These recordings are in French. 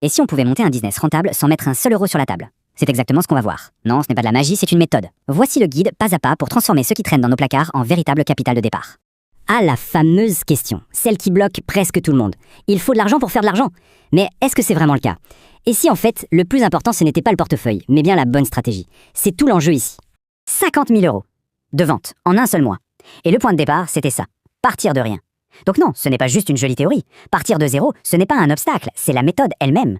Et si on pouvait monter un business rentable sans mettre un seul euro sur la table? C'est exactement ce qu'on va voir. Non, ce n'est pas de la magie, c'est une méthode. Voici le guide pas à pas pour transformer ce qui traîne dans nos placards en véritable capital de départ. Ah, la fameuse question, celle qui bloque presque tout le monde. Il faut de l'argent pour faire de l'argent. Mais est-ce que c'est vraiment le cas? Et si en fait, le plus important ce n'était pas le portefeuille, mais bien la bonne stratégie? C'est tout l'enjeu ici. 50 000 euros de vente en un seul mois. Et le point de départ, c'était ça, partir de rien. Donc non, ce n'est pas juste une jolie théorie. Partir de zéro, ce n'est pas un obstacle, c'est la méthode elle-même.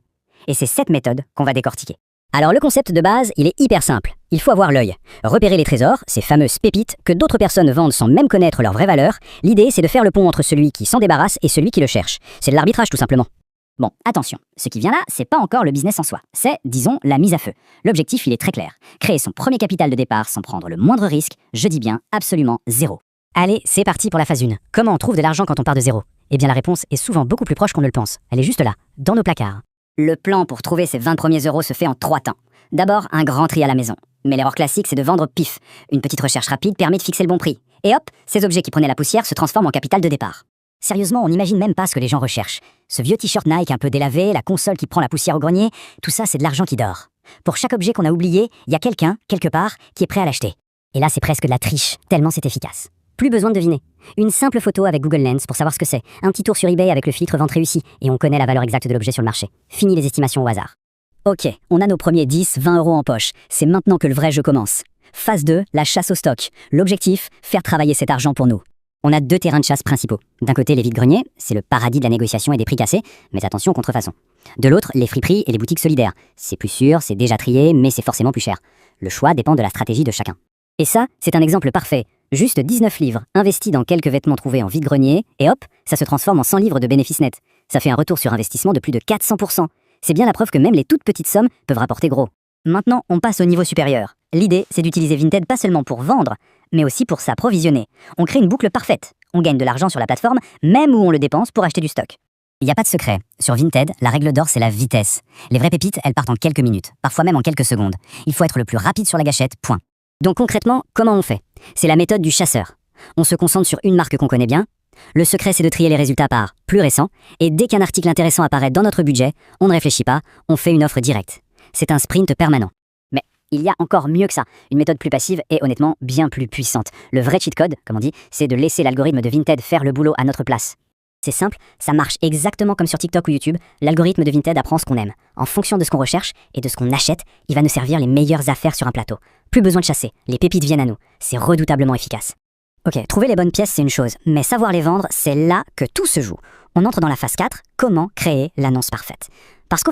Et c'est cette méthode qu'on va décortiquer. Alors le concept de base, il est hyper simple. Il faut avoir l'œil. Repérer les trésors, ces fameuses pépites que d'autres personnes vendent sans même connaître leur vraie valeur. L'idée, c'est de faire le pont entre celui qui s'en débarrasse et celui qui le cherche. C'est de l'arbitrage tout simplement. Bon, attention, ce qui vient là, c'est pas encore le business en soi. C'est, disons, la mise à feu. L'objectif, il est très clair. Créer son premier capital de départ sans prendre le moindre risque, je dis bien absolument zéro. Allez, c'est parti pour la phase 1. Comment on trouve de l'argent quand on part de zéro? Eh bien la réponse est souvent beaucoup plus proche qu'on ne le pense. Elle est juste là, dans nos placards. Le plan pour trouver ces 20 premiers euros se fait en 3 temps. D'abord, un grand tri à la maison. Mais l'erreur classique, c'est de vendre pif. Une petite recherche rapide permet de fixer le bon prix. Et hop, ces objets qui prenaient la poussière se transforment en capital de départ. Sérieusement, on n'imagine même pas ce que les gens recherchent. Ce vieux t-shirt Nike un peu délavé, la console qui prend la poussière au grenier, tout ça c'est de l'argent qui dort. Pour chaque objet qu'on a oublié, il y a quelqu'un, quelque part, qui est prêt à l'acheter. Et là c'est presque de la triche, tellement c'est efficace. Plus besoin de deviner. Une simple photo avec Google Lens pour savoir ce que c'est. Un petit tour sur eBay avec le filtre vente réussi. Et on connaît la valeur exacte de l'objet sur le marché. Fini les estimations au hasard. Ok, on a nos premiers 10-20 euros en poche. C'est maintenant que le vrai jeu commence. Phase 2, la chasse au stock. L'objectif, faire travailler cet argent pour nous. On a 2 terrains de chasse principaux. D'un côté, les vides-greniers, c'est le paradis de la négociation et des prix cassés, mais attention aux contrefaçons. De l'autre, les friperies et les boutiques solidaires. C'est plus sûr, c'est déjà trié, mais c'est forcément plus cher. Le choix dépend de la stratégie de chacun. Et ça, c'est un exemple parfait. Juste 19 livres investis dans quelques vêtements trouvés en vide-grenier, et hop, ça se transforme en 100 livres de bénéfices nets. Ça fait un retour sur investissement de plus de 400%. C'est bien la preuve que même les toutes petites sommes peuvent rapporter gros. Maintenant, on passe au niveau supérieur. L'idée, c'est d'utiliser Vinted pas seulement pour vendre, mais aussi pour s'approvisionner. On crée une boucle parfaite. On gagne de l'argent sur la plateforme, même où on le dépense pour acheter du stock. Il n'y a pas de secret. Sur Vinted, la règle d'or, c'est la vitesse. Les vraies pépites, elles partent en quelques minutes, parfois même en quelques secondes. Il faut être le plus rapide sur la gâchette, point. Donc concrètement, comment on fait? C'est la méthode du chasseur. On se concentre sur une marque qu'on connaît bien. Le secret, c'est de trier les résultats par plus récents. Et dès qu'un article intéressant apparaît dans notre budget, on ne réfléchit pas, on fait une offre directe. C'est un sprint permanent. Mais il y a encore mieux que ça. Une méthode plus passive et honnêtement bien plus puissante. Le vrai cheat code, comme on dit, c'est de laisser l'algorithme de Vinted faire le boulot à notre place. C'est simple, ça marche exactement comme sur TikTok ou YouTube. L'algorithme de Vinted apprend ce qu'on aime. En fonction de ce qu'on recherche et de ce qu'on achète, il va nous servir les meilleures affaires sur un plateau. Plus besoin de chasser, les pépites viennent à nous. C'est redoutablement efficace. Ok, trouver les bonnes pièces c'est une chose, mais savoir les vendre, c'est là que tout se joue. On entre dans la phase 4, comment créer l'annonce parfaite. Parce qu'au